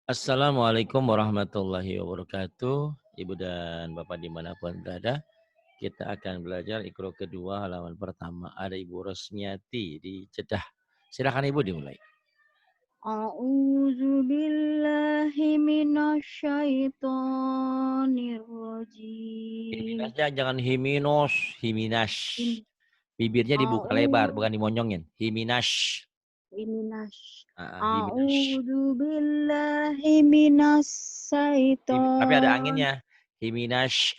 Assalamualaikum warahmatullahi wabarakatuh. Ibu dan Bapak dimanapun berada, kita akan belajar Iqra kedua halaman pertama. Ada Ibu Rosmiati di Jeddah. Silakan Ibu dimulai. A'udzu billahi minasyaitonir rajim. Himinasnya jangan himinos, himinas. Him Bibirnya dibuka lebar, a'u bukan dimonyongin. Himinas. Minas Himinas. A'udzu billahi minas Tapi ada syaiton. anginnya. Himinas.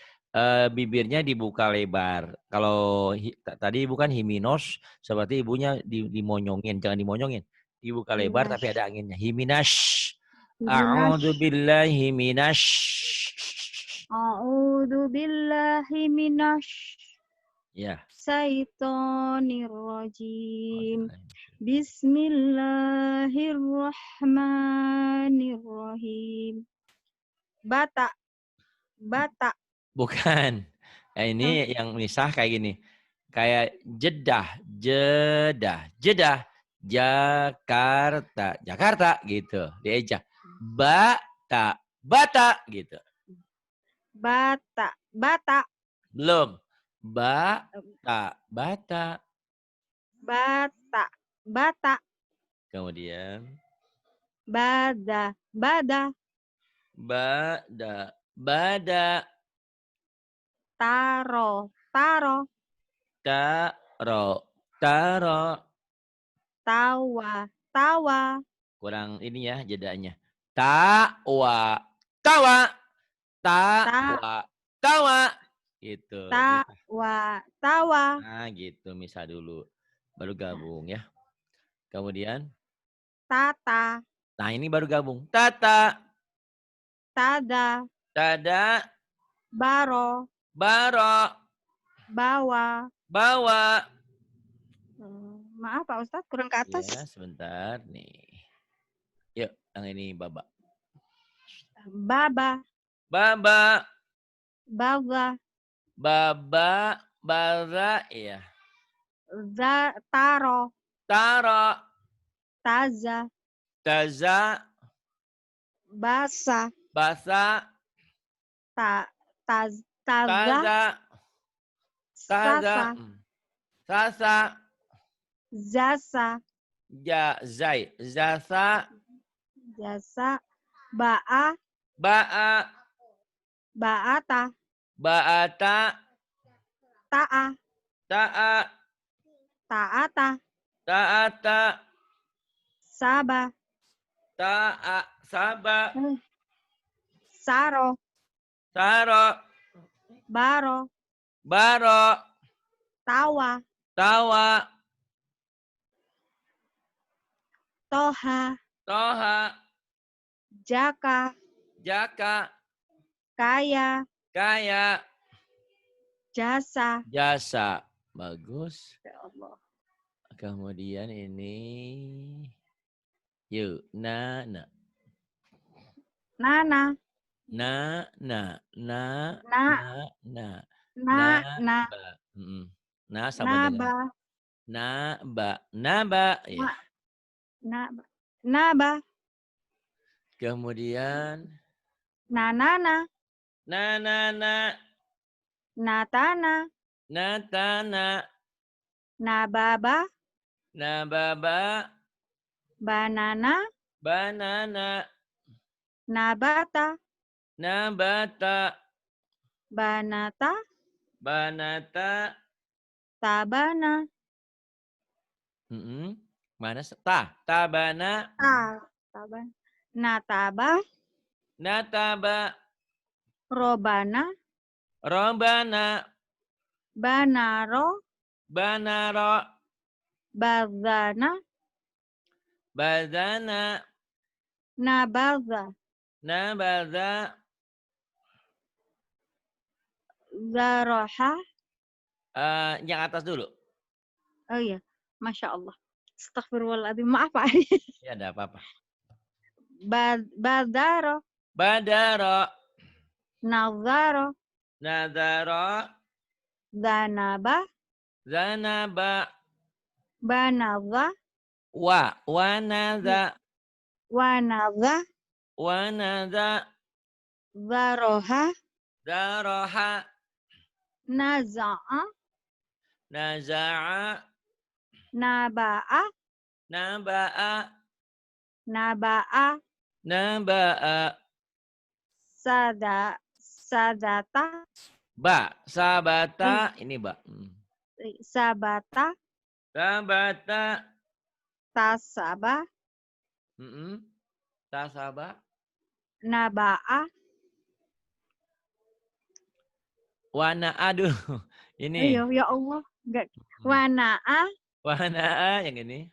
Bibirnya dibuka lebar. Kalau tadi bukan himinos, seperti ibunya dimonyongin. Jangan dimonyongin. Dibuka lebar Minas tapi ada anginnya. Himinas. minas A'udzu billahi minas. A'udzu billahi minas Ya. syaitonir rajim. Bismillahirrahmanirrahim. Bata, bata, Bukan. Nah, Hah? ini yang misah kayak gini. Kayak Jeddah, Jeddah, Jeddah, Jakarta, Jakarta gitu. Dieja. Bata, Bata gitu. bata, bata, Belum. Bata, Bata. bata, bata, Kemudian bada, bada, Bada, Bada, taro, taro, Taro, Taro. tawa, tawa, Kurang ini ya jedanya. Tawa, tawa, ta, tawa, tawa. Gitu. Misah. tawa, tawa, Nah gitu misah dulu. Baru gabung ya. Kemudian. tata, Nah ini baru gabung. Tata, tada, tada, baro, baro, bawa. bawa. Maaf Pak Ustadz, kurang ke atas. Ya sebentar nih. Yuk yang ini Baba. Baba, Baba, baga, baba, bara, ya. taro, Taro, taza, taza, basa, basa, ta, taza, taza, taza, sasa, sasa, jasa, jazai, zasa, jasa, baa, baa, baata, baata, taa, taa, taata, taata, saba, taa, saba, saro, saro, baro, baro, tawa, tawa, toha, toha, jaka, jaka, kaya, kaya, jasa. jasa. Bagus. Ya Allah. Kemudian ini yuk, na, na. Nana, Na, na, na, na, na, na. Na, na, na, ba. Na sama dengan naba, na, ba. Naba, ya. na, na, naba, Kemudian nanana, na, na, na, natana, na, ta, na, nababa, na, ba, ba, banana, banana, nabata, nabata, banata, banata. tabana, Mana? Tabana, taban, nataba, nataba, robana, robana, banaro, banaro, bazana, badana, nabaza, nabada. zaroha. Yang atas dulu. Oh iya, Masya Allah. Astagfirullahaladzim, maaf Pak. Ya, ada apa-apa. Badaro, Badaro, nazaro, nadaro, zanaba, zanaba, banaza, wanaza, wanaza, wanada, Zaroha. zaraha, Naza'a. naza'a, Naba'a. naba'a, Naba'a. naba'a, Sadata. sabata, ini ba. Sabata. Sabata, Tasaba. tasaba, Naba'a. aduh, ini. Ayo, ya Allah. Enggak. Wana'a. Wana'a, yang ini.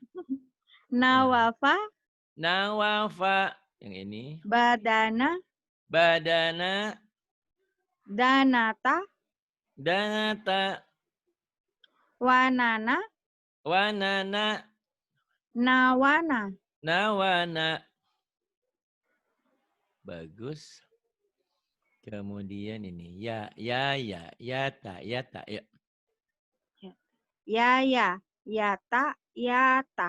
Nawafa. Nawafa, yang ini. Badana. Badana, Danata. danata, Wanana. wanana, Nawana. nawana. Bagus. Kemudian ini yata, yata, ya. Yaya. Yata. Yata.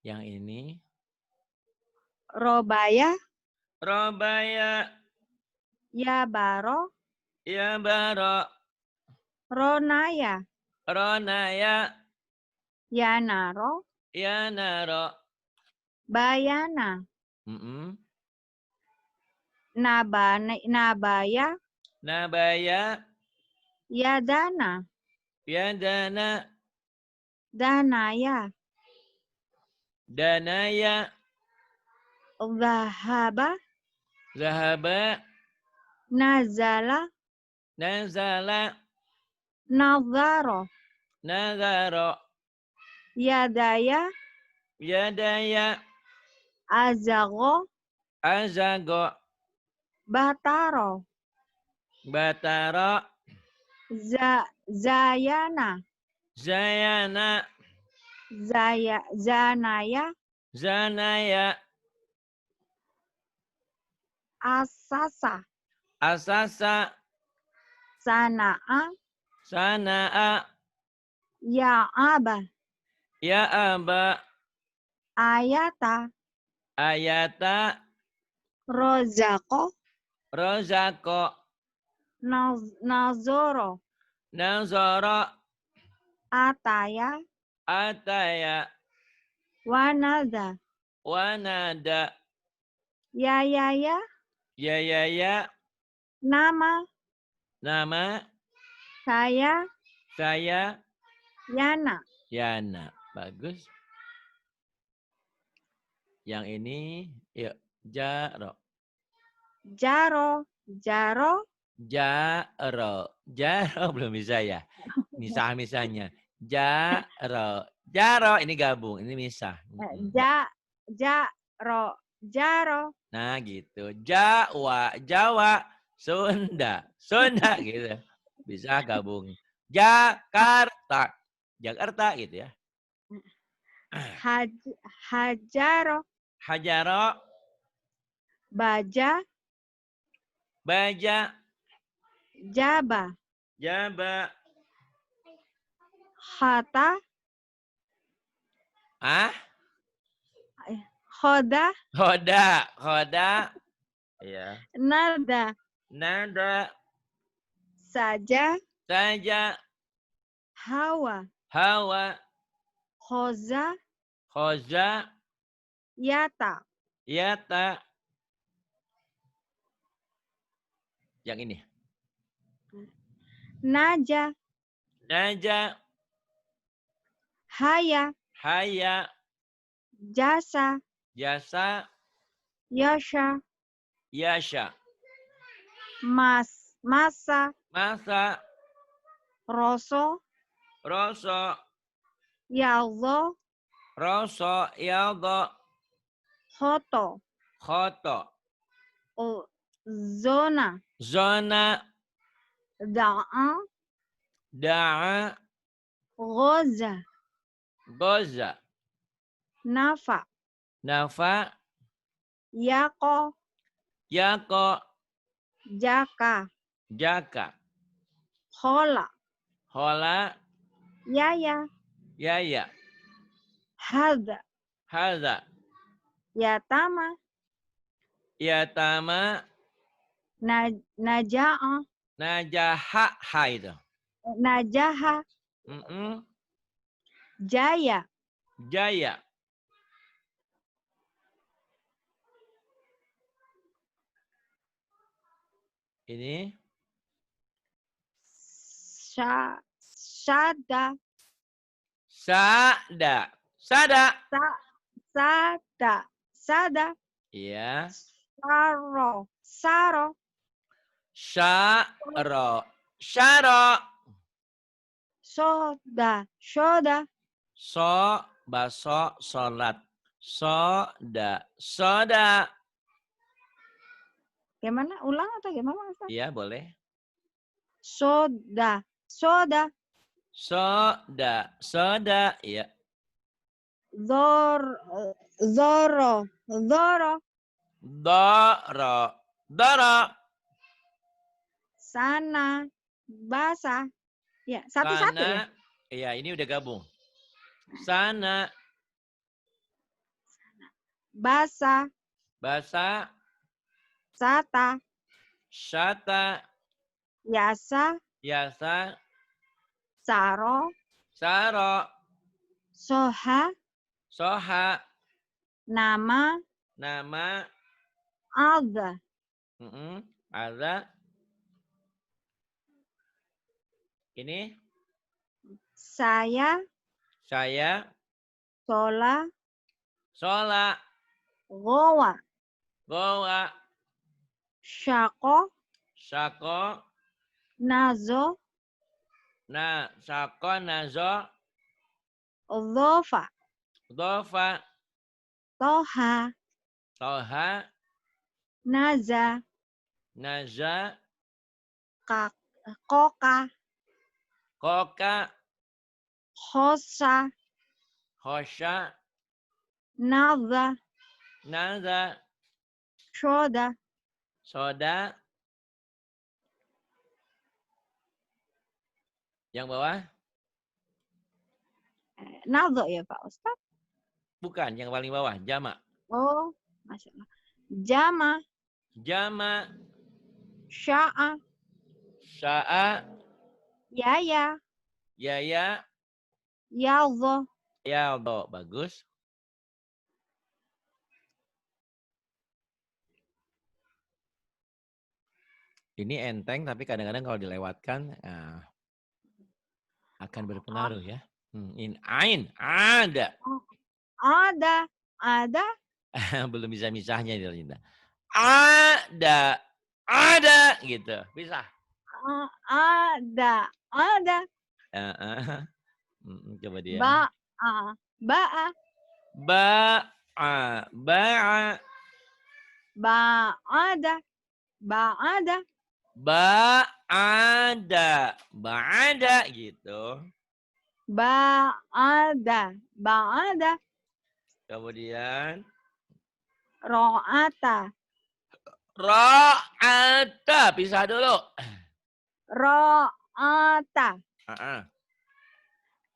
Yang ini. Robaya. Robaya, Yabaro. yabaro, Ronaya. ronaya, Yanaro. yanaro. Bayana. Mm-mm. Nabaya. Nabaya, Yadana. yadana, Danaya. danaya, Zahaba. zahaba, Nazala. nazala, Nazaro. nazaro, Yadaya. yadaya, Azago. azago, Bataro. batara, Zayana. zayana, Zanaya. zanaya, Asasa. asasa, Sana'a. sanaa, Ya'aba. ya'aba, Ayata. ayata, Rozako. rozako, Nazoro. nazara, Ataya. ataya, Wanada. wanada, Yayaya. yayaya, Nama. nama, Saya. saya, Yana. yana. Bagus. Yang ini, yuk, jaro. Jaro. Jaro. Jaro. Jaro belum bisa ya. Misah-misahnya. Jaro. Jaro ini gabung, ini misah. Jaro. Jaro. Nah gitu. Jawa, Jawa, Sunda, Sunda gitu. Bisa gabung. Jakarta, Jakarta gitu ya. Hajaro. Hajaro, Baja. baja, Jaba. jaba. Hata. Khoda. Khoda, khoda. Iya. Nada. Nada, Saja. saja, Hawa. hawa, Khoza. khoza, Yata. yata. Yang ini. Naja. Naja, Haya. haya, Jasa. jasa, Yasha. yasha. Masa. Masa, Roso. roso, Yalzo. roso, yaldo, Hoto. khoto. Zona. Zona, Da'a. da'a, Goza. goza. Nafa. Nafa, Yako. yako, Jaka. jaka. Hola. Hola, Yaya. yaya. Hada. Hadza, Yatama. Yatama. Naja'a. Najaha. Ha itu. Najaha. Jaya. Jaya. Ini. Sada. Sada. Sada. Sada. Sada. Iya. Saro. Saro. Syaro. Syaro. Soda. Soda. So. Baso. Solat. Soda. Soda. Gimana? Ulang atau gimana, Ustaz? Iya, boleh. Soda. Soda. Soda. Soda. Iya. Zoro. Zoro. Doro. Doro. Sana. Basa. Ya, satu-satu ya. Sana. Iya, ini udah gabung. Sana. Basa. Basa. Sata. Syata. Yasa. Yasa. Saro. Saro. Soha. Soha. Nama. Nama. Alda. Ada. Ini. Saya. Saya. Sola. Sola. Goa. Goa. Shako. Sako. Nazo. Sako. Nazo. Dhofa. Dofa. Toha. Toha. Naza. Naza. Koka. Koka. Hosa. Hosha. Nada. Naza. Shoda. Soda. Yang bawah? Nado ya Pak Ustaz? Bukan, yang paling bawah. Jama. Oh, Masya Allah. Jama. Jama. Sya'a. Sya'a. Yaya. Yaya. Yaldo. Yaldo. Bagus. Ini enteng, tapi kadang-kadang kalau dilewatkan akan berpengaruh ya. In ain. Ada. Ada. Ada. Belum bisa misahnya dia, Linda. Ada. Ada. Gitu. Bisa. Ada. Ada. Coba dia. Ba'a. Ba'a. Ba'a. Ba'a. Ba'ada. Ba'ada. Ba'ada. Ba'ada gitu. Ba'ada. Ba'ada. Kemudian. Ro'ata. Ro'ata. Pisah dulu. Ro'ata.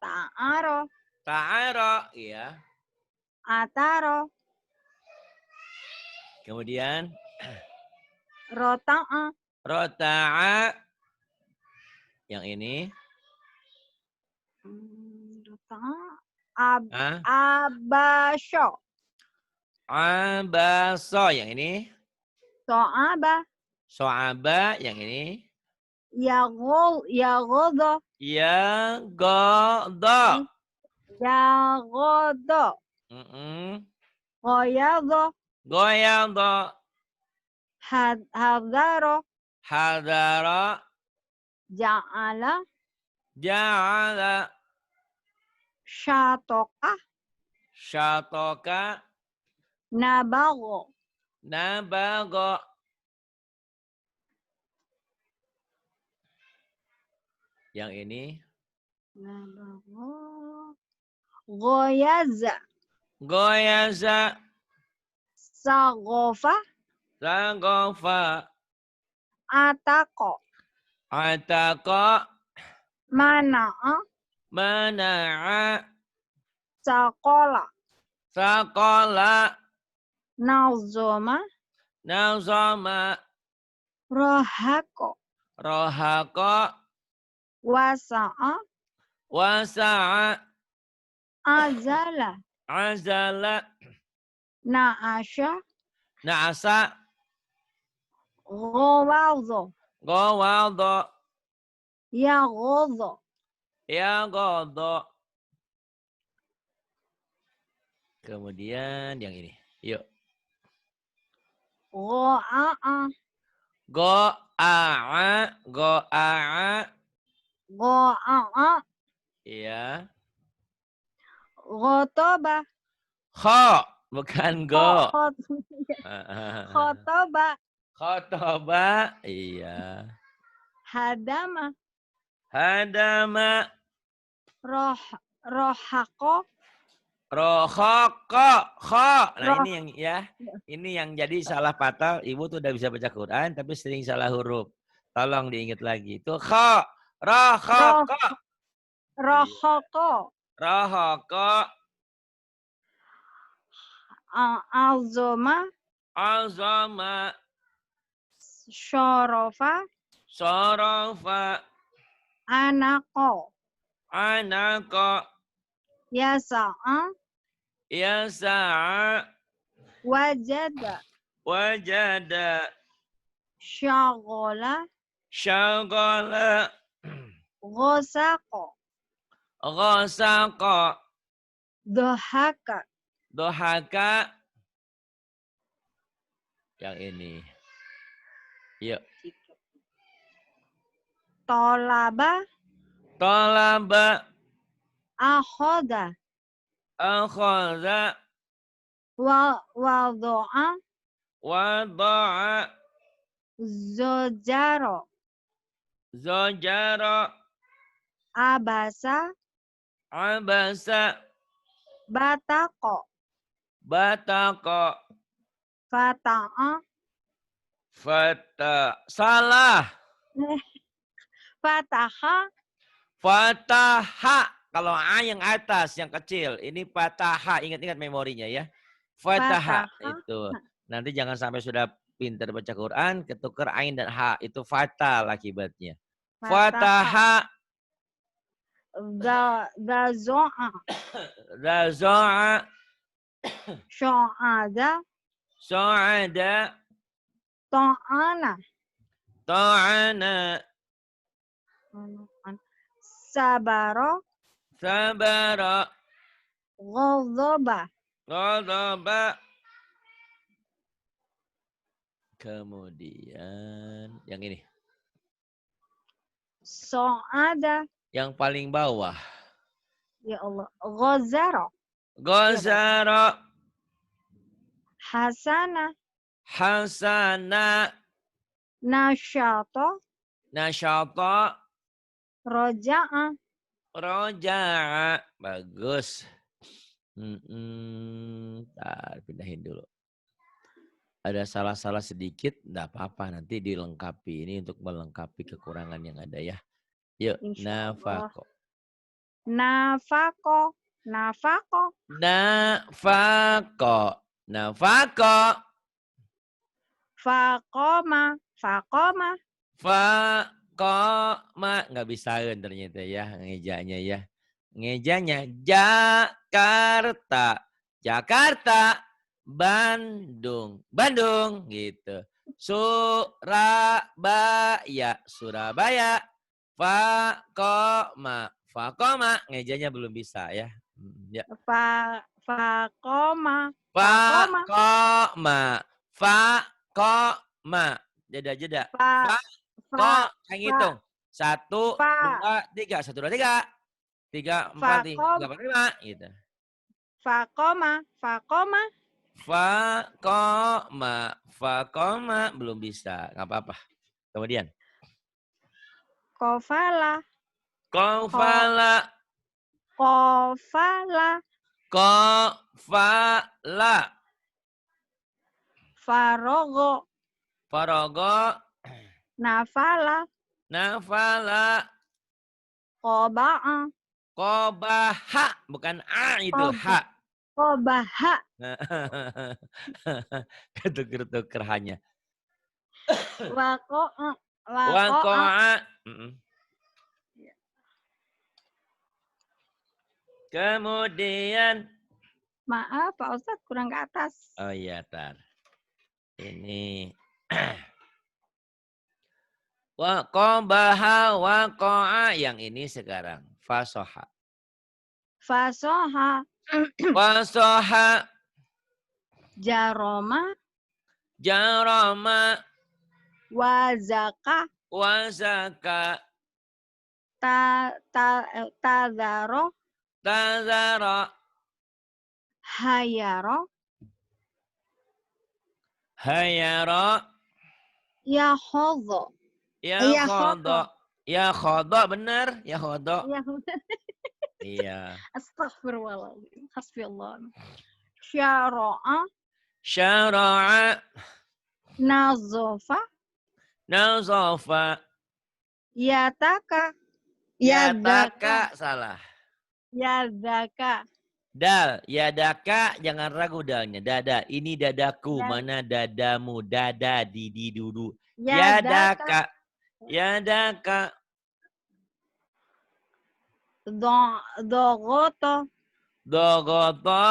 Ta'aro. Ta'aro. Iya. Ataro. Kemudian. Rota'a. Rota'a. Yang ini. Rota'a. Abasyo. Abaso. Yang ini. So'aba. So'aba. Yang ini. Yagodo. Yagodo. Yagodo. Goyado. Goyado. Hadaro. Hadaro. Ja'ala. Ja'ala. Syatoka. Syatoka. Nabago. Nabago. Yang ini. Nabago. Goyaza. Goyaza. Sagofa. Sagofa. Atako. Atako. Mana'a. Mana'a. Sakola. Sakola. Nazoma. nazama, rohako, rohaqa, wasa'a, wasa'a, azala, azala, na'asya, na'asa, ghawadha, ghawadha, yaghadha, yaghadha. Kemudian yang ini. Yuk. ghaa'a, Go'a'a, go'a'a. ghaa'a, Iya. ghotaba, Kho, bukan go. khotaba, Khotoba, iya. hadama, Hadama, rohako, rohoko, kho. Nah roh, ini yang ya, ini yang jadi salah fatal. Ibu tuh udah bisa baca Quran, tapi sering salah huruf. Tolong diingat lagi. Itu kho, roh, rohoko. Iya. rohoko, Rohoko, azoma, azama, syarafa, sorofa, anako, anako, yasa'a, yasa'a, wajada, wajada, syaghala, syagala, ghasaqo, ghasaqa, dhahaka, dohaka. Yang ini. Yuk. tolaba, Talaba, akhoda, akhadha, wado'a, wada'a, zojaro, zajara, abasa, abasa, batako, bataqa, fata'a, fata. Salah. fataha, Fataha. Kalau A yang atas, yang kecil. Ini fataha. Ingat-ingat memorinya ya. Fataha. fataha, Itu. Nanti jangan sampai sudah pintar baca Quran, ketukar ain dan ha. Itu fatal akibatnya. fataha, Fataha. gazo'a, Raza'a. sya'ada, Sa'ada. ta'ana, Ta'ana. sabaro, Sabara. ghadaba, Ghadaba. Kemudian yang ini. so'ada, Yang paling bawah. ya Allah, ghazara, Ghazara. hasana, Hasana. nasyata, Nasyata. roja'a, Roja'a. Bagus. Pindahin dulu. Ada salah-salah sedikit, enggak apa-apa. Nanti dilengkapi. Ini untuk melengkapi kekurangan yang ada ya. Yuk, nafako. nafako, nafako, Nafako. Nafako. faqoma, faqoma, Fakoma. Nggak bisa ternyata ya ngejanya ya. Ngejanya Jakarta. Jakarta. Bandung. Bandung gitu. Surabaya. Surabaya. Fakoma. Fakoma. Ngejanya belum bisa ya. Ya. faqoma, faqoma, Fakoma. Fakoma. Jeda-jeda. fa, Kok fa, yang fa, hitung. 1, fa, 2, 3. 1, 2, 3. 3, 4, 5, 5. Gitu. faqoma, faqoma, Fakoma. Fakoma. Belum bisa. Nggak apa-apa. Kemudian. kofala, Kofala. kofala, Kofala. farogo, Farogo. nafala, Nafala. koba'a, Kobaha. Bukan A itu. Ha. kobaha, Ketuker-tuker hanya. Waqa'a. Waqa'a. Waqa'a. Ya. Kemudian. Maaf Pak Ustadz kurang ke atas. Oh iya, tar. Ini. Waqabaha waqa'a. Yang ini sekarang. Fasoha. Fasoha. Fasoha. Jaroma. Jarama. Wazaka. Wazaka. Tadaro. Tazara. Hayaro. Hayara. Yahodho. Ya khodo. Ya khodo benar. Ya khodo. Iya. Astaghfirullahaladzim. Hasbiyallah. Syara'a. Syara'a. Nazofa. Nazofa. Yataka. Yataka. Salah. Yadaka. Dal. Yadaka. Jangan ragu dalnya. Dada. Ini dadaku. Mana dadamu. Dada. Didi dudu. Yadaka. Yadaka. Dogoto. Dogoto.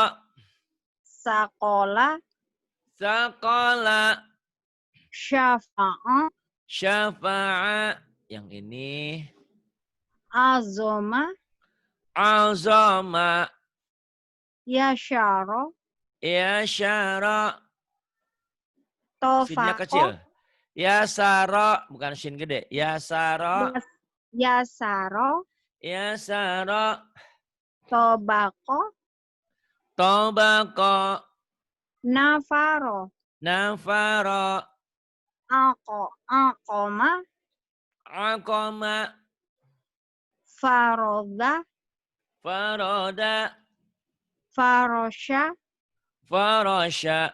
Sakola. Sakola. Syafa'a. Syafa'a. Yang ini. Azoma. Azama. Yasharo. Yasyara. Sinnya Tofako. kecil. Yasara. Bukan sin gede. Yasara. Yasaro. Yasara. Tobako. Tobako. Nafaro. Nafara. Akoma. Akoma. Faroda. Faroda. Farosha. Farosha.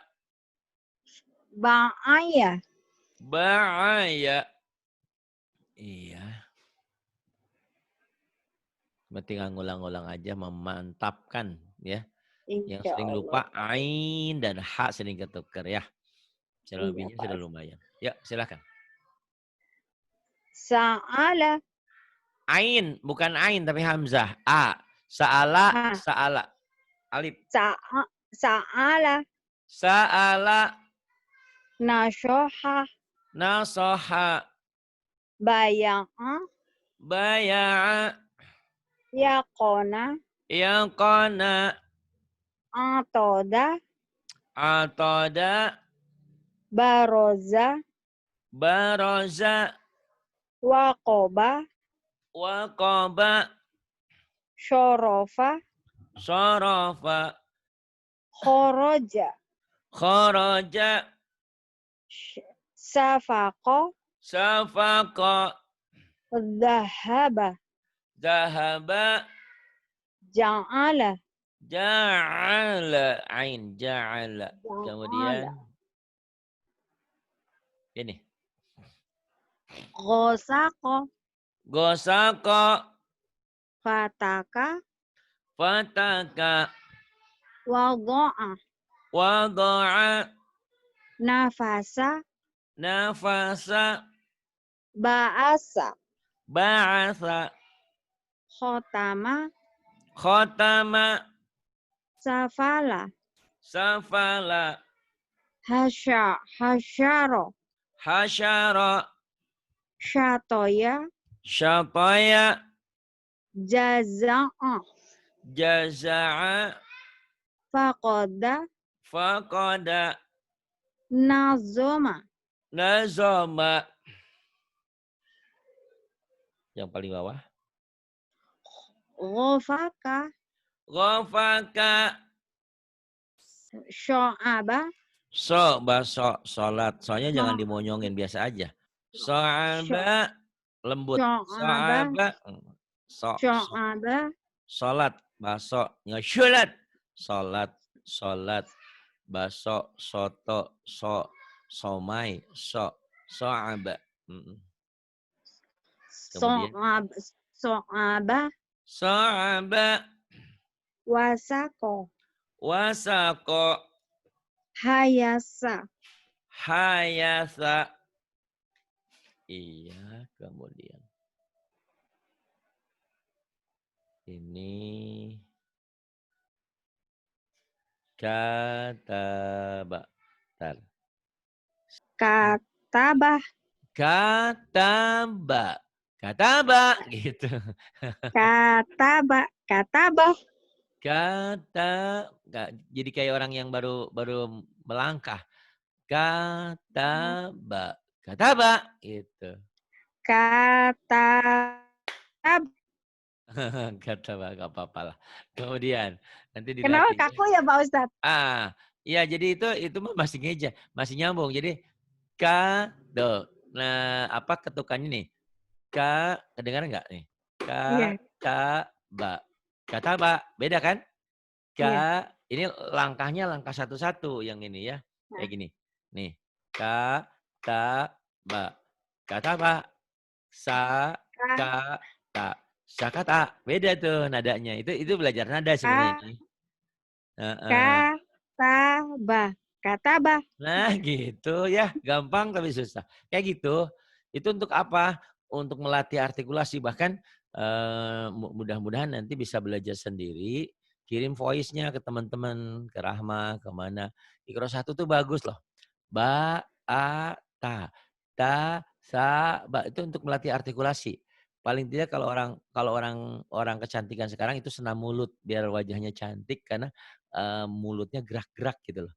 Ba'aya. Ba'aya. Iya. Berarti ngulang-ulang aja memantapkan ya. Yang sering lupa ain dan ha sering ketukar ya. Selebihnya sudah lumayan. Ya, silakan. Sa'ala. Ain, bukan ain tapi hamzah. A. Sa'ala, sa'ala. Alif. Sa'ala. Sa'ala. Nashoha. Nasoha. Baya'a. Baya'a. Yaqona. Yaqona. Atoda. Atoda. Baroza. Baroza. Waqoba. Waqoba. Shorofa. Shorofa. Khoroja. Khoroja. Safako. Safako. Zahaba. Zahaba. Ja'ala. Ja'ala. Ain. Ja'ala. Kemudian. Ini. Gosako. Gosako. Fataka. Fataka. Wado'a. Wado'a. Nafasa. Nafasa. Ba'asa. Ba'asa. Khotama. Khotama. Safala. Safala. Hasharo. Hashara. Shatoya. Syataya. Jaza'a. Jaza'a. Faqoda. Faqada. Nazoma. Nazama. Yang paling bawah. Ghafaka. Ghafaka. Syu'aba. So, baso, sholat. Soalnya jangan dimonyongin, biasa aja. So'aba, lembut. So'aba. Syu'aba. Sholat, baso. Nge-shulat. Sholat, sholat. Baso, soto, somai, so'aba. Kemudian. So'aba. So'aba. Wasako. Wasako. hayasa, hayasa. Iya, kemudian ini kataba. Bentar. katabah, Kataba. Kataba gitu. katabah, Jadi kayak orang yang baru baru melangkah. Kataba. Kataba gitu. katab. Kataba enggak apa-apa lah. Kemudian nanti Kenapa dilatih ya. kaku ya Pak Ustadz? Iya jadi itu mah masih ngeja, masih nyambung. Jadi do. Nah, apa ketukannya nih? Kedengaran nggak nih? Iya, Kataba. Kataba, beda kan? iya. Ini langkahnya langkah satu-satu yang ini ya. Nah, Kayak gini. Nih. Kataba. Kataba. ka, Sakata. Sakata. Beda tuh nadanya. Itu belajar nada sebenarnya ka, ini. Heeh. katabah, katabah. Nah gitu ya, gampang tapi susah. Kayak gitu, itu untuk apa? Untuk melatih artikulasi. Bahkan mudah-mudahan nanti bisa belajar sendiri, kirim voice-nya ke teman-teman, ke Rahma, ke mana. Iqra 1 tuh bagus loh. Ba, a, ta, sa, ba. Itu untuk melatih artikulasi. Paling tidak kalau orang kecantikan sekarang itu senam mulut biar wajahnya cantik karena mulutnya gerak-gerak gitu loh.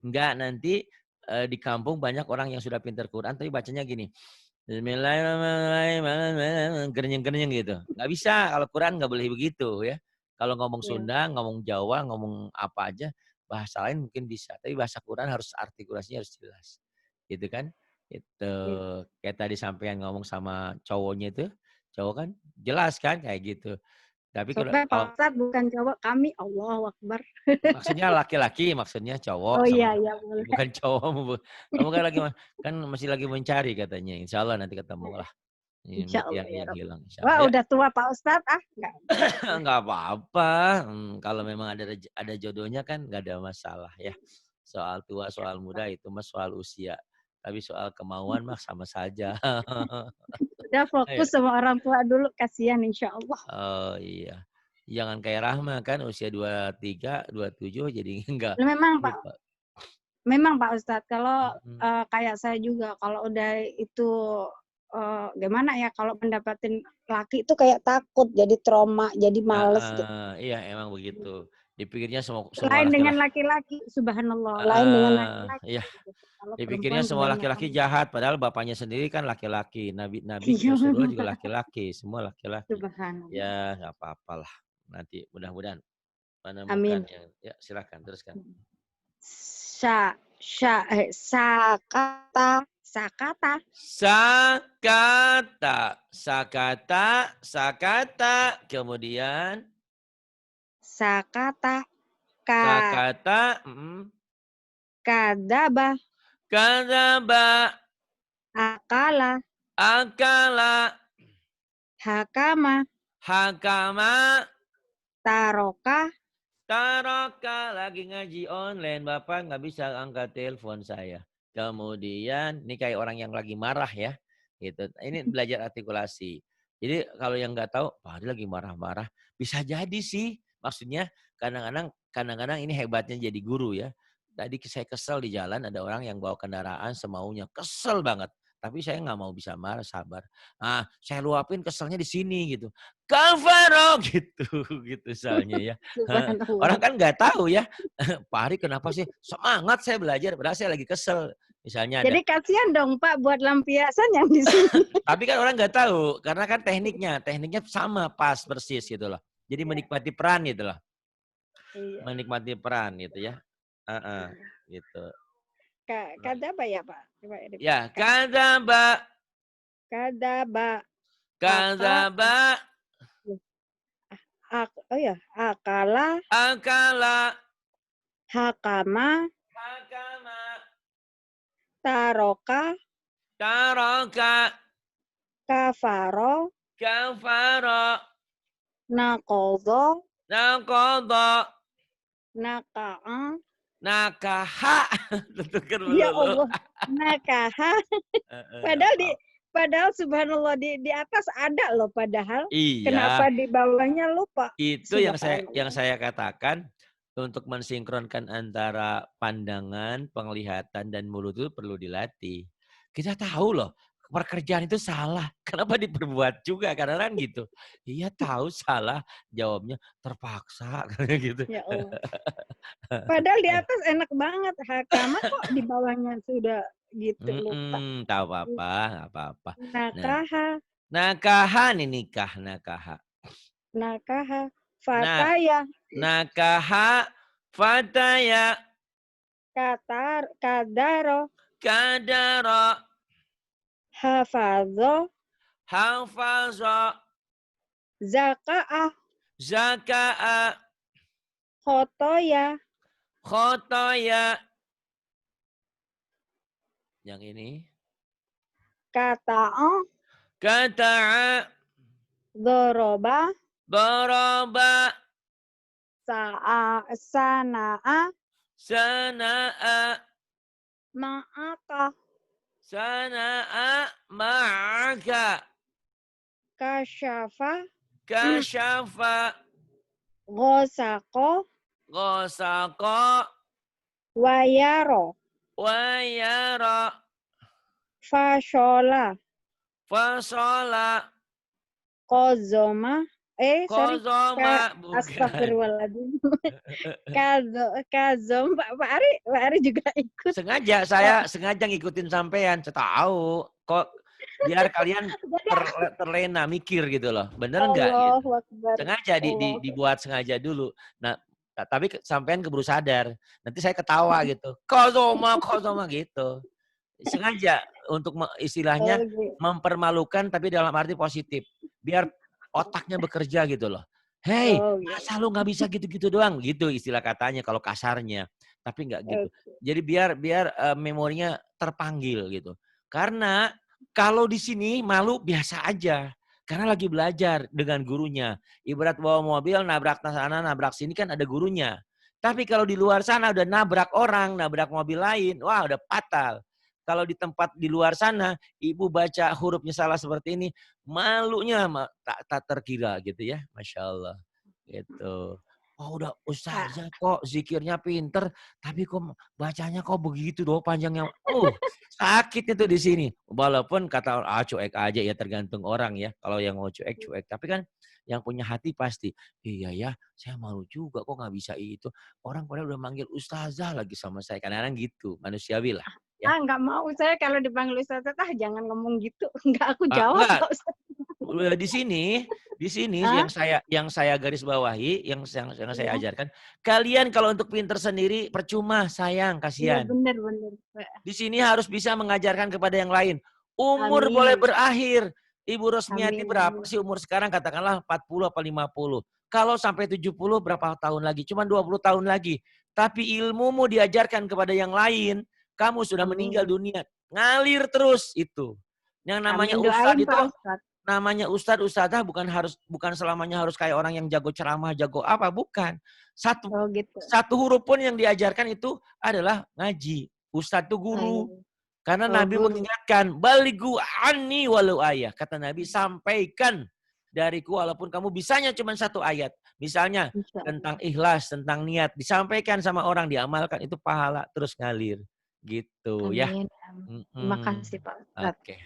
Enggak nanti di kampung banyak orang yang sudah pintar Quran tapi bacanya gini. Bismillahirrahmanirrahim. Gerenyeng-gerenyeng gitu. Nggak bisa, kalau Quran nggak boleh begitu ya. Kalau ngomong Iya, Sunda, ngomong Jawa, ngomong apa aja, bahasa lain mungkin bisa. Tapi bahasa Quran harus artikulasinya harus jelas. Gitu kan. Itu iya. kayak tadi sampean ngomong sama cowoknya itu, cowok kan jelas kan kayak gitu. Tapi kalau Soalnya Pak kalau Ustadz bukan cowok kami, Allahu Akbar. maksudnya laki-laki, maksudnya cowok Oh sama iya, iya laki-laki, boleh. bukan cowok. Kamu kan kan masih lagi mencari katanya. Insya Allah nanti ketemu lah. Insya Allah Impian ya yang Rabbi. hilang, insya Wah Allah. Ya, udah tua Pak Ustadz, ah nggak apa-apa. nggak apa-apa. Kalau memang ada jodohnya kan nggak ada masalah ya. Soal tua, Insya soal Allah. muda itu mah soal usia. Tapi soal kemauan mah sama saja. Udah Ayo. fokus sama orang tua dulu, kasihan Insya Allah. Oh iya. Jangan kayak Rahma kan usia 23, 27 jadi enggak Memang Pak, lupa. memang Pak Ustadz, kalau Mm-mm. kayak saya juga, kalau udah itu gimana ya, kalau mendapatkan laki itu kayak takut, jadi trauma, jadi males gitu. Iya emang begitu. Dipikirnya semua Lain dengan laki-laki. laki-laki, subhanallah, lain dengan laki-laki. Iya. Gitu. Kalau Dipikirnya perempuan semua kebanyakan. laki-laki jahat, padahal bapaknya sendiri kan laki-laki. Nabi Iya, Rasulullah juga memang. laki-laki, semua laki-laki. Subhanallah. Ya nggak apa-apalah. Nanti mudah-mudahan menemukan Amin. yang ya silakan teruskan. Sakata, sakata, Sakata, sakata, sakata. Kemudian sakata, ka, sakata, kadaba, kadzaba, akala, akala, hakama, hakama, taroka, taroka. Lagi ngaji online, Bapak nggak bisa angkat telepon saya. Kemudian, ini kayak orang yang lagi marah ya. Gitu. Ini belajar artikulasi. Jadi kalau yang nggak tahu, Pak dia lagi marah-marah. Bisa jadi sih. Maksudnya kadang-kadang ini hebatnya jadi guru ya. Tadi saya kesel di jalan, ada orang yang bawa kendaraan semaunya. Kesel banget. Tapi saya nggak mau bisa marah, sabar. Saya luapin keselnya di sini gitu. Kafaro gitu, gitu soalnya ya. Orang subhanallah. kan nggak tahu ya. Pak Ari kenapa sih? Semangat saya belajar, padahal saya lagi kesel. Misalnya ada. Jadi kasihan dong Pak buat lampiasan yang di sini. Tapi kan orang nggak tahu, karena kan tekniknya sama, pas, persis gitu loh. Jadi Ya, menikmati peran gitu loh. iya. Menikmati peran gitu ya. Heeh, gitu. Kadaba ya Pak? Coba ya, Ya, kadzaba, kadaba, aka, kadzaba, oh ya, akala, akala, hakama, hakama, taroka, taroka, kafaro, kafara, nakodo, naqada, naka'a, Nakaha. Tentu kan Ya melulu. Allah. Nakaha. Nggak Padahal apa-apa. padahal subhanallah di atas ada loh padahal. Iya, Kenapa di bawahnya lupa? itu yang Subhanallah. saya katakan untuk mensinkronkan antara pandangan, penglihatan dan mulut itu perlu dilatih. Kita tahu loh, pekerjaan itu salah. Kenapa diperbuat juga? Karena kan gitu. Iya tahu salah, jawabnya terpaksa kayak gitu. Ya Allah. Padahal di atas enak banget. Hakama kok di bawahnya sudah gitu lupa. Tahu apa-apa, nggak apa-apa. Nah, Nakaha. nakaha nih nikah, nakaha. Nakaha. Nah, Fataya. nakaha fataya Kadaro. kadara Hafadho. hafaza Zaka'ah. zaka'a Khotoya. khotoya. Yang ini Kata'ah. kata'a Doroba. daraba Sana'a. sana'a Ma'aka. sana'a ma'aka Kasyafa. kasyafa Gosako. ghasaqa Wayaro. wayara Fashola. fasala Kozoma. Sorry. qazama. Bukan. Astagfirullahaladzim. Kazom. Pak Ari juga ikut. Sengaja saya sengaja ngikutin sampean. Saya tahu kok biar kalian terlena mikir gitu loh. Bener enggak gitu. Allahu Akbar. Sengaja dibuat sengaja dulu. Nah, tapi sampean keburu sadar. Nanti saya ketawa gitu. Kozoma gitu. Sengaja untuk istilahnya mempermalukan tapi dalam arti positif. Biar otaknya bekerja gitu loh. Hei, masa lu nggak bisa gitu-gitu doang? Gitu istilah katanya kalau kasarnya. Tapi nggak gitu. Jadi biar memorinya terpanggil gitu. Karena kalau di sini malu biasa aja. Karena lagi belajar dengan gurunya. Ibarat bawa mobil, nabrak sana, nabrak sini kan ada gurunya. Tapi kalau di luar sana udah nabrak orang, nabrak mobil lain, wah udah fatal. Kalau di tempat di luar sana, ibu baca hurufnya salah seperti ini, malunya tak terkira gitu ya. Masya Allah. Gitu. Oh udah ustazah kok zikirnya pinter, tapi kok bacanya kok begitu doh panjangnya. Sakit itu di sini. Walaupun kata orang, cuek aja ya tergantung orang ya. Kalau yang mau cuek, cuek. Tapi kan yang punya hati pasti, iya ya saya malu juga kok nggak bisa itu. Orang pada udah manggil ustazah lagi sama saya. Kadang-kadang gitu, manusiawi lah. Ya. Nggak mau saya kalau dipanggil ustazah, jangan ngomong gitu. Nggak aku jawab. Enggak. Di sini yang saya garis bawahi, yang saya ajarkan, kalian kalau untuk pinter sendiri percuma, sayang, kasihan. Iya benar. Di sini harus bisa mengajarkan kepada yang lain. Umur boleh berakhir. Ibu Rosmiati berapa sih umur sekarang? Katakanlah 40 apa 50. Kalau sampai 70 berapa tahun lagi? Cuma 20 tahun lagi. Tapi ilmumu diajarkan kepada yang lain, kamu sudah meninggal dunia. Ngalir terus itu. Yang namanya ustadz itu, namanya ustadzah bukan selamanya harus kayak orang yang jago ceramah, jago apa, bukan. Satu huruf pun yang diajarkan itu adalah ngaji. Ustadz itu guru. Karena Nabi mengingatkan, baligu anni walau ayah. Kata Nabi, sampaikan dariku walaupun kamu bisanya cuma satu ayat. Misalnya tentang ikhlas, tentang niat. Disampaikan sama orang, diamalkan. Itu pahala terus ngalir. Gitu ya. Terima kasih Pak Ustadz. Oke.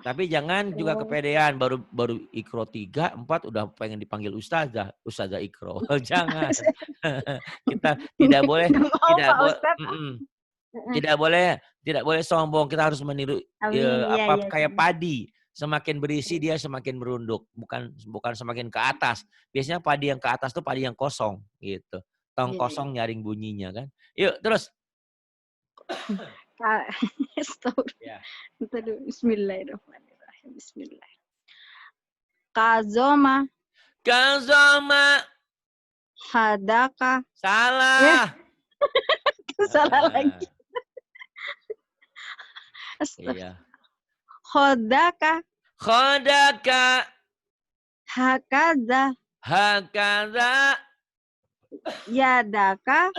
Tapi jangan juga kepedean. Baru ikro 3, 4 udah pengen dipanggil ustazah ikro. Jangan. Kita tidak boleh. Tidak boleh sombong. Kita harus meniru kayak padi. Semakin berisi dia semakin merunduk, bukan semakin ke atas. Biasanya padi yang ke atas tuh padi yang kosong gitu. Tong kosong nyaring bunyinya kan. Yuk terus. Bismillahirrahmanirrahim. Bismillah. Kazoma. Hadaka. Salah. Salah lagi. Iya. Khodaka. Hakaza. Yadaka.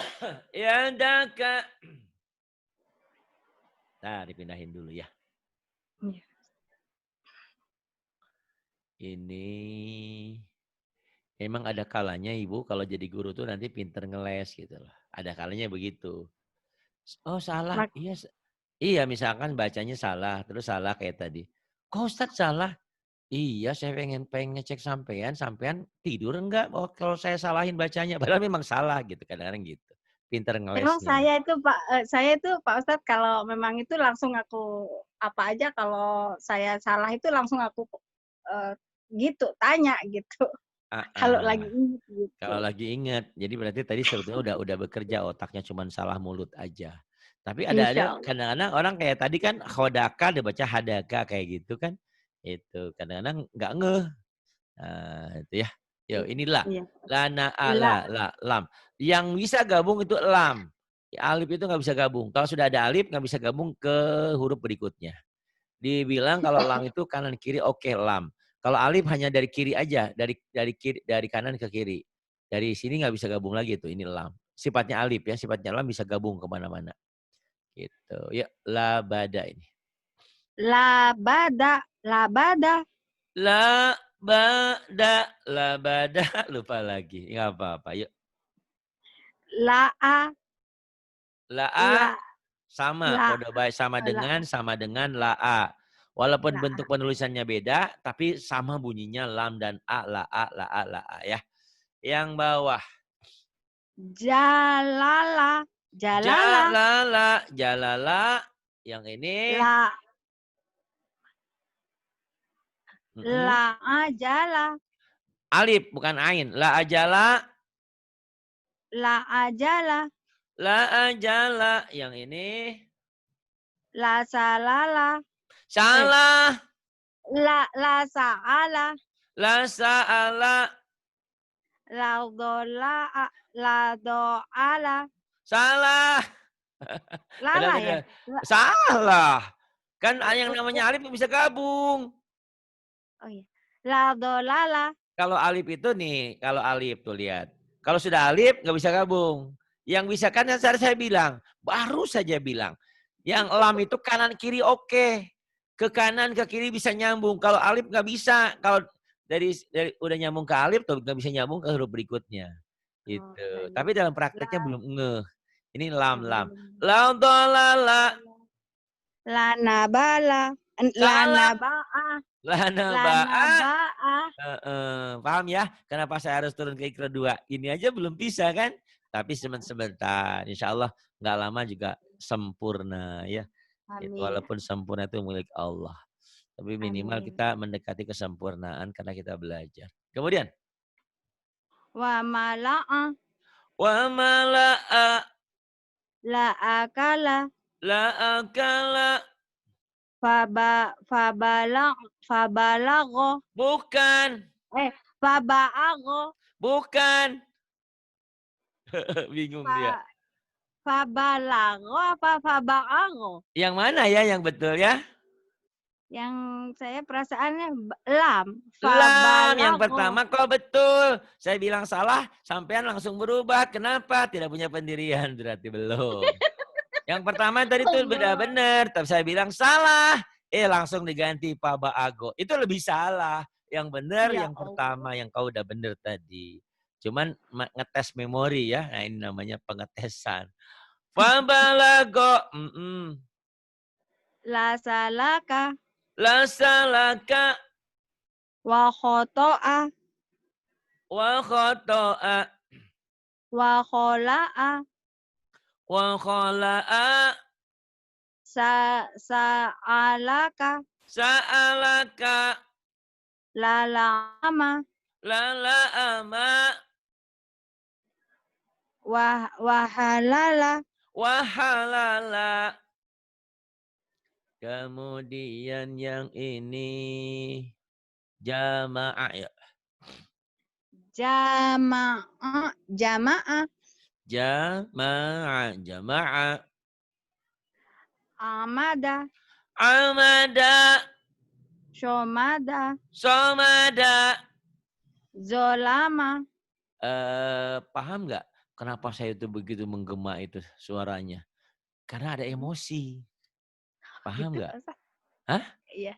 Yadaka. Nah, dipindahin dulu ya. Iya. Ini memang ada kalanya Ibu kalau jadi guru tuh nanti pinter ngeles gitu loh. Ada kalanya begitu. Oh salah, Mak- iya. Iya misalkan bacanya salah, terus salah kayak tadi. Kok Ustadz salah? Iya saya pengen ngecek sampean, sampean tidur enggak? Oh kalau saya salahin bacanya, padahal memang salah gitu, kadang-kadang gitu. Pinter Emang ngelesnya. saya itu Pak Ustadz kalau memang itu langsung aku apa aja kalau saya salah itu langsung aku eh, gitu tanya gitu. Ah, Kalau ah. lagi ingat gitu. Kalau lagi ingat, jadi berarti tadi sebetulnya udah bekerja otaknya, cuman salah mulut aja. Tapi Insya ada Allah. kadang-kadang orang kayak tadi kan khodaka dibaca hadaka kayak gitu kan. Itu kadang-kadang nggak ngeh. Nah, itu ya. Yo, inilah Iya. lana La, ala la lam. Yang bisa gabung itu lam. Alif itu nggak bisa gabung. Kalau sudah ada alif nggak bisa gabung ke huruf berikutnya. Dibilang kalau lam itu kanan kiri oke lam. Kalau alif hanya dari kiri aja, dari kanan ke kiri. Dari sini nggak bisa gabung lagi tuh, ini lam. Sifatnya alif ya, sifatnya lam bisa gabung kemana-mana. Gitu. Ya, labada ini. labada, labada, Labada, lupa lagi. Nggak apa-apa. Yuk, laa, la la, sama, la, kode baik la, sama dengan la. Walaupun la, bentuk penulisannya beda, tapi sama bunyinya lam dan la ya. Yang bawah. jalala, jalala, Jalala. Yang ini. la, Mm-mm. la, ajala, Alif, bukan ain. La ajala. la, ajala, La ajala. Yang ini. la, salala, Salah. la, saala, La sa'ala. la, dola, la, doala, Salah. lala ya, Kadang-kadang. Salah. Kan yang la, namanya alif bisa gabung. oh iya, la, dolala, Kalau alif itu nih, kalau alif tuh lihat. Kalau sudah alif nggak bisa gabung. Yang bisa kan yang saya bilang, baru saja bilang. Yang lam itu kanan kiri oke. Ke kanan ke kiri bisa nyambung. Kalau alif nggak bisa. Kalau dari udah nyambung ke alif tuh nggak bisa nyambung ke huruf berikutnya. oh, Gitu. nggak Tapi bisa. dalam La, prakteknya belum ngeh. Ini lam. belum. Lam dolala. Lana bala, lana Salah. ba'a, Lana lana ba'a. ba'a. Paham ya? Kenapa saya harus turun ke ikro 2? Ini aja belum bisa kan? Tapi sebentar. Insya Allah nggak lama juga sempurna ya. Itu Amin. walaupun sempurna itu milik Allah. Tapi minimal Amin. kita mendekati kesempurnaan karena kita belajar. Kemudian. Wa mala'a, Wa mala'a la akala, la akala. fabalago, Bukan. fabaago, Bukan. Bingung dia. fa, fabalago apa fabaago? Yang mana ya yang betul ya? Yang saya perasaannya lam, Lam yang fabalago. pertama kok betul. Saya bilang salah, sampean langsung berubah. Kenapa? Tidak punya pendirian berarti belum. Yang pertama tadi tuh beda Allah. benar, tapi saya bilang salah. Langsung diganti Pak Baago. Itu lebih salah. Yang benar Ya yang Allah. pertama yang kau udah benar tadi. Cuman ngetes memori ya. Nah ini namanya pengetesan. Fabalago. La salaka, La salaka wa khoto'a, wa khoto'a wa khola'a, wa khola'a sa'alaka, sa'alaka la lama, lala ama wahalala, wahalala. Kemudian yang ini jamaah ya. jama'a, jama'a, Jamaah. amada, Amada. syomada, Somada. zolama. Paham nggak? kenapa saya itu begitu menggema itu suaranya? Karena ada emosi. Paham Gitu nggak? Pak Ustadz. Hah? Iya.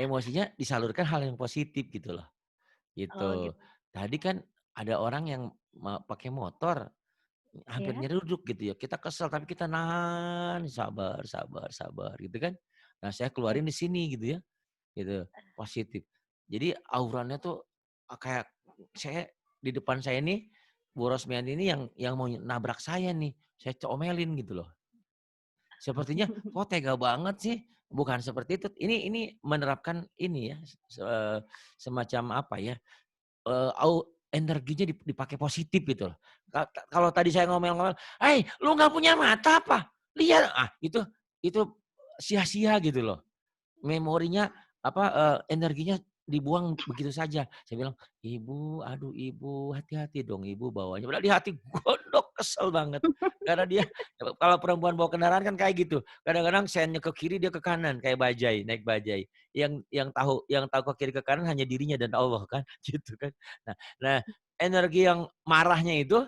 Emosinya disalurkan hal yang positif gitu loh, Oh gitu. gitu. Tadi kan ada orang yang pakai motor, hampir Ya. nyeruduk gitu ya. Kita kesel tapi kita nahan, sabar sabar sabar gitu kan. Nah saya Ya. keluarin di sini gitu ya, gitu, positif. Jadi auranya tuh, kayak saya di depan saya nih, Bu Rosmian ini yang mau nabrak saya nih, saya omelin gitu loh. Sepertinya, kok tega banget sih? Bukan seperti itu. Ini menerapkan ini ya, semacam apa ya, energinya dipakai positif gitu loh. Kalau tadi saya ngomel-ngomel, "Hei, lu nggak punya mata apa? Lihat!" Ah, itu sia-sia gitu loh. Memorinya apa, energinya dibuang begitu saja. Saya bilang, "Ibu, aduh Ibu, hati-hati dong Ibu bawanya." Padahal di hati gondok, kesel banget. Karena dia kalau perempuan bawa kendaraan kan kayak gitu. Kadang-kadang sennya ke kiri, dia ke kanan kayak bajai, naik bajai. Yang tahu ke kiri ke kanan hanya dirinya dan Allah kan, gitu kan. Nah, energi yang marahnya itu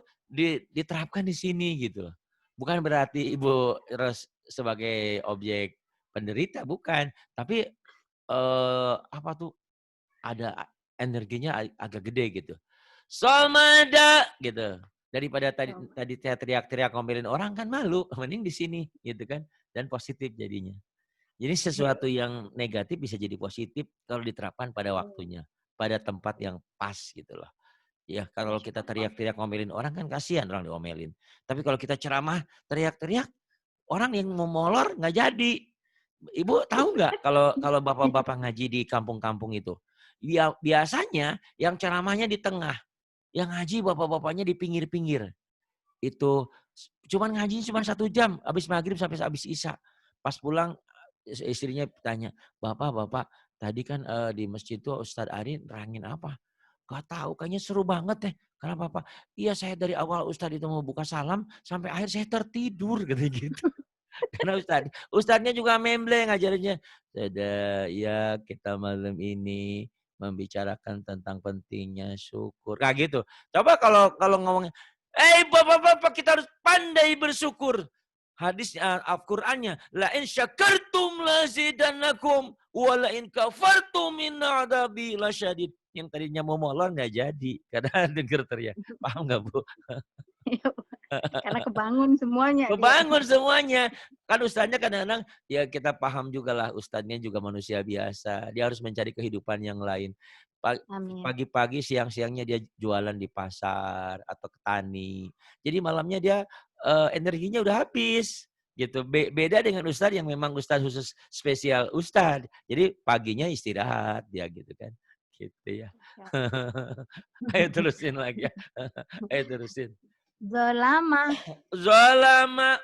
diterapkan di sini gitu loh. Bukan berarti Ibu sebagai objek penderita, bukan. Tapi, apa tuh, ada energinya agak gede gitu. "Solmada!" gitu. Daripada tadi Oh, tadi saya teriak-teriak ngomelin orang kan malu, mending di sini gitu kan, dan positif jadinya. Jadi iya. sesuatu yang negatif bisa jadi positif kalau diterapkan pada waktunya, pada tempat yang pas gitu loh. Ya kalau Masya kita Allah. teriak-teriak ngomelin orang kan kasihan orang diomelin. Tapi kalau kita ceramah, teriak-teriak, orang yang mau molor nggak jadi. Ibu tahu nggak kalau kalau bapak-bapak ngaji di kampung-kampung itu, biasanya yang ceramahnya di tengah, yang ngaji bapak-bapaknya di pinggir-pinggir. Itu cuman ngajinya cuma 1 jam, habis maghrib sampai habis isya. Pas pulang istrinya tanya, "Bapak, Bapak, tadi kan, di masjid tuh Ustadz Ari nerangin apa?" "Nggak tahu, kayaknya seru banget deh." "Kenapa, Pak?" "Iya, saya dari awal Ustadz itu mau buka salam sampai akhir saya tertidur," katanya gitu. Karena ustadznya juga memble ngajarinnya. "Sudah, ya kita malam ini membicarakan tentang pentingnya syukur." Kayak gitu. Coba kalau ngomongnya, "Eh bapak-bapak kita harus pandai bersyukur." Hadis Al-Qur'annya, "La in syakartum lazidannakum wa la in kafartum inna adzabi lasyadid." Yang tadinya mau molor nggak jadi karena denger teriak. Paham nggak, Bu? Iya, karena kebangun semuanya dia. Kebangun semuanya. Kan ustadznya kadang-kadang, ya kita paham juga lah ustadznya juga manusia biasa. Dia harus mencari kehidupan yang lain. Pa Amin. Pagi-pagi, siang-siangnya dia jualan di pasar atau ke tani. Jadi malamnya dia, energinya udah habis gitu. Beda dengan ustadz yang memang ustadz khusus spesial ustadz. Jadi paginya istirahat dia gitu kan. Gitu ya. Masya Ayo terusin lagi ya. Ayo terusin. Zolama Zalama.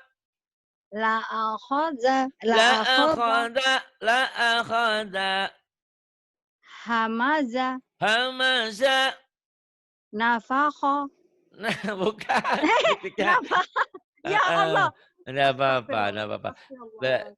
la akhoza la La akhoza akhada, la akhada, hamaza hamaza. nafakho. Nah, bukan titiknya. Kenapa? Ya Heeh. Allah. Enggak apa-apa, enggak Astagfirullah, apa-apa.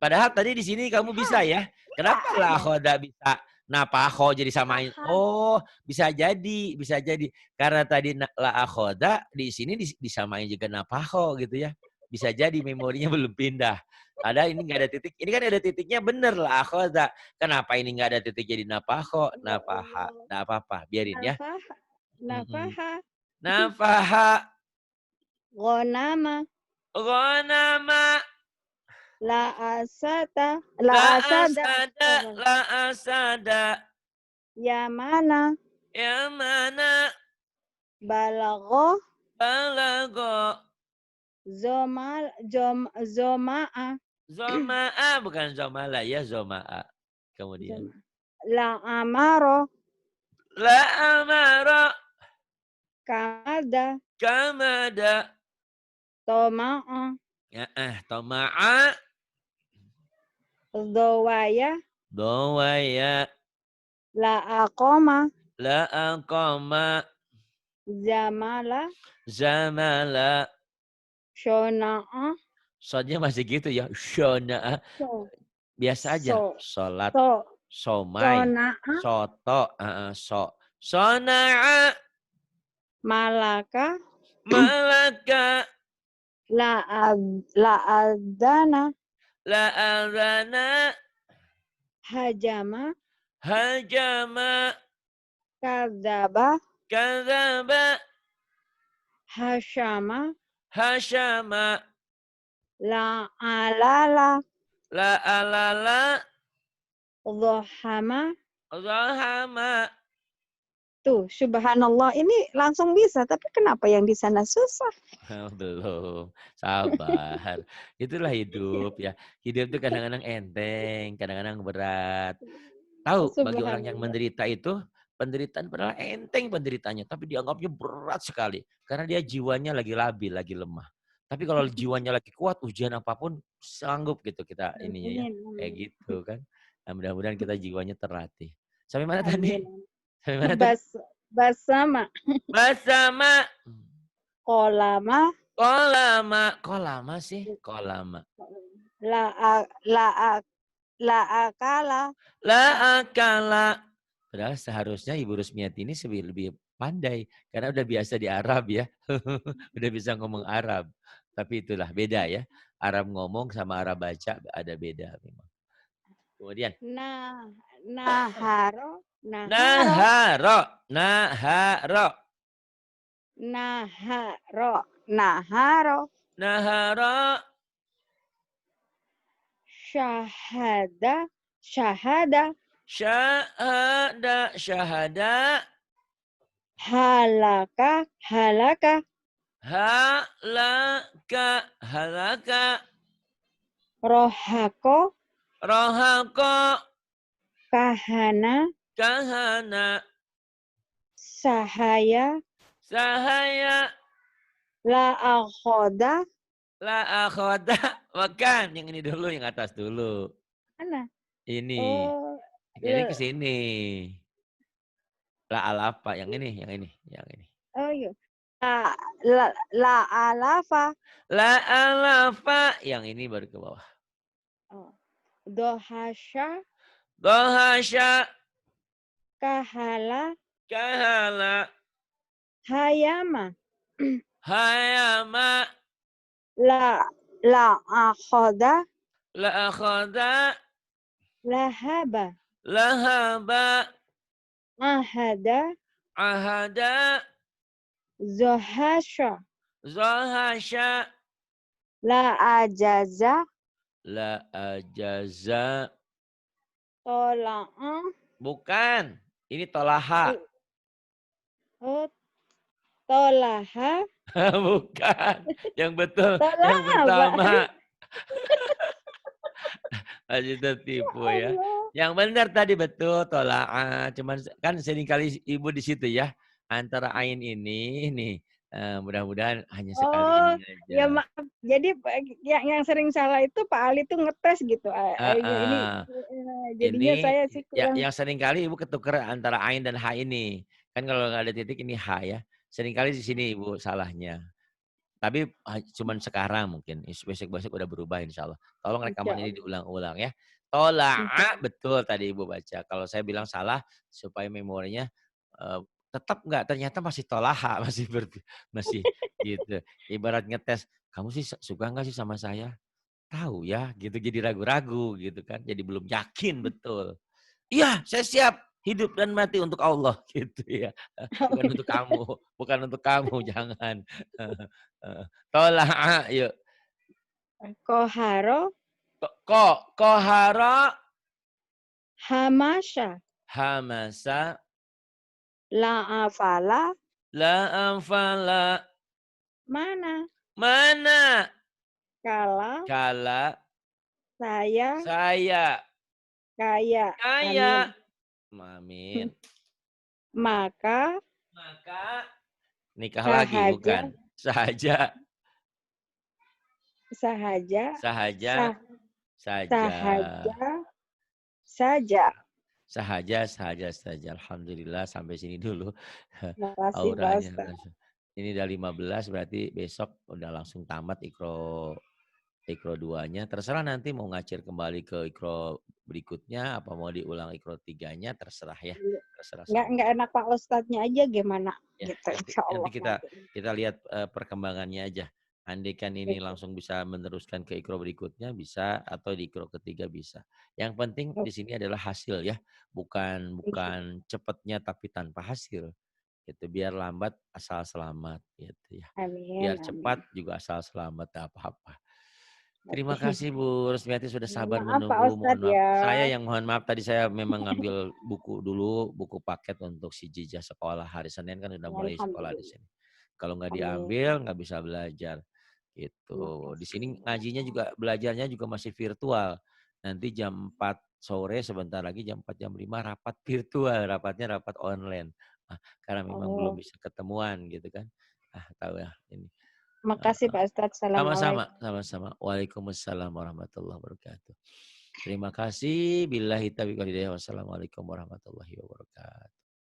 Padahal astagfirullahaladzim. tadi di sini kamu bisa Ada, ya. iya Kenapa la ada. akhada bisa napaho jadi samain? Ahad. Oh, bisa jadi, bisa jadi. Karena tadi la akhada di sini disamain juga napaho gitu ya. Bisa jadi memorinya belum pindah. Ada ini enggak ada titik. Ini kan ada titiknya bener la akhada. Kenapa ini enggak ada titik jadi napaho, Ya napaha? Allah. Enggak apa-apa, biarin ya. Nafah, Mhm. nafaha, Nafaha, ghanama, ghanama, la asata, la la asada, asada, la asada. yamana, Yang mana balagho, balago. zoma'a, Zoma'a bukan zomala ya, zoma'a. Kemudian. la amaro, La amara kamada, kamada. toma'a, Ya toma'a dowaya, dowaya. la aqoma, La aqama zamala, zamala. shona'a, Soalnya masih gitu ya. Shona'a. so, Biasa aja. so, Sholat, so, somai, sona'a, soto, so. Sona'a, malaka, Malaka. La'adzana. La'adzana. Hajama. Hajama. Kadzaba. Kadzaba. Hasyama. Hasyama. La'alala. La'alala. Dhahama. Zahama. Tuh, subhanallah. Ini langsung bisa, tapi kenapa yang di sana susah? Oh, belum, sabar. Itulah hidup ya. Hidup itu kadang-kadang enteng, kadang-kadang berat. Tahu bagi orang yang Subhanallah. menderita itu, penderitaan padahal enteng penderitanya, tapi dianggapnya berat sekali. Karena dia jiwanya lagi labil, lagi lemah. Tapi kalau jiwanya lagi kuat, ujian apapun sanggup gitu kita ininya ya. Amin. Kayak gitu kan. Nah, mudah-mudahan kita jiwanya terlatih. Sampai mana tadi? Amin. Sampai mana tadi? Basama. Bersama. Kolama. Kok lama sih? Kok lama? La'akala. La akala. Padahal seharusnya Ibu Rusmiati ini lebih pandai. Karena udah biasa di Arab ya. Udah bisa ngomong Arab. Tapi itulah beda ya. Arab ngomong sama Arab baca ada beda memang. Kemudian. Naharo. Naharo. Naharo. Naharo. Naharo. Naharo. Syahada. Syahada. Syahada. Syahada. Halaka. Halaka. Halaka. Halaka. Rohako. Rohako. Kahana. Kahana. Sahaya. Sahaya. La'akhoda. La akhoda. Makan. Yang ini dulu, yang atas dulu. Mana? Ini. Oh, Ini ke sini. La alapa. Yang ini, yang ini, yang ini. oh iya. La alafa. La alafa. Yang ini baru ke bawah. Oh. Dohasya. Dohasya. Kahala. Kahala. Hayama. Hayama. La akhoda. La akhoda. Lahaba. Lahaba. Ahada. Ahada. Zohasya. Zohasya. La ajaza. La ajaza. Tola'a. Bukan. Ini tolaha. Oh, tolaha. Bukan. Yang betul. Yang Tolaha, pertama. Pak. Aja tertipu ya. Allah. Yang benar tadi betul tola'a. Cuman kan seringkali ibu di situ ya. Antara ain ini nih. Mudah-mudahan hanya sekali Oh, ini ya aja. maaf. Jadi yang sering salah itu Pak Ali tuh ngetes gitu. Ini jadinya Ini saya sih kurang. yang seringkali ibu ketukar antara ain dan ha ini. Kan kalau nggak ada titik ini ha ya. Seringkali di sini ibu salahnya. Tapi cuman sekarang mungkin, besok-besok udah berubah insya Allah. Tolong Insya rekaman ini Allah. diulang-ulang ya. Insya Tola'a, Allah. betul tadi Ibu baca. Kalau saya bilang salah, supaya memorinya tetap enggak, ternyata masih tolaha, masih gitu. Ibarat ngetes, kamu sih suka enggak sih sama saya? Tahu ya, gitu. Jadi ragu-ragu gitu kan. Jadi belum yakin betul. Iya, saya siap hidup dan mati untuk Allah gitu ya. Oh, Bukan untuk kamu, bukan untuk kamu, jangan. Tola'a, yuk. Koharo. Kohara. Hamasya. Hamasa. La'afala. La'afala. Mana? Mana? Kala. Kala. Saya. Saya. Kaya. Kaya. Amin. Amin. Maka. Nikah lagi Sahaja. bukan? Sahaja. Sahaja. Sahaja. Saja. Saja. Saja. Alhamdulillah sampai sini dulu. Makasih Pak Auranya. Ustaz. Ini udah 15 berarti besok udah langsung tamat Iqra Ikro 2-nya, terserah nanti mau ngacir kembali ke ikro berikutnya, apa mau diulang ikro 3-nya, terserah ya, Iya. terserah Nggak sampean. enak Pak Ustadznya aja gimana Ya, gitu, nanti insya nanti Allah kita nanti. kita lihat, perkembangannya aja. Andaikan ini Gitu. langsung bisa meneruskan ke ikro berikutnya bisa, atau di ikro ketiga bisa. Yang penting di Oke. sini adalah hasil ya, bukan Iya. bukan cepatnya tapi tanpa hasil, gitu. Biar lambat asal selamat, gitu ya. Amin, Biar amin. cepat juga asal selamat, nggak apa-apa. Terima Oke. kasih Bu Rusmiati sudah Mohon sabar maaf Pak menunggu, mohon Ustadz maaf. ya. Saya yang mohon maaf tadi saya memang ngambil buku dulu, buku paket untuk si Jijah sekolah. Hari Senin kan udah mulai sekolah di Alhamdulillah. sini. Kalau nggak Amin. diambil nggak bisa belajar gitu. Di Makasih. sini ngajinya juga belajarnya juga masih virtual. Nanti jam 4 sore sebentar lagi jam 4 jam 5 rapat virtual, rapatnya rapat online. Ah, karena memang belum Oh, bisa ketemuan gitu kan. Ah, tahu ya ini. makasih Pak Ustadz. Sama-sama, Assalamualaikum. sama-sama. Waalaikumsalam warahmatullahi wabarakatuh. Terima kasih. Billahi taufiq wal hidayah. Wassalamualaikum warahmatullahi wabarakatuh.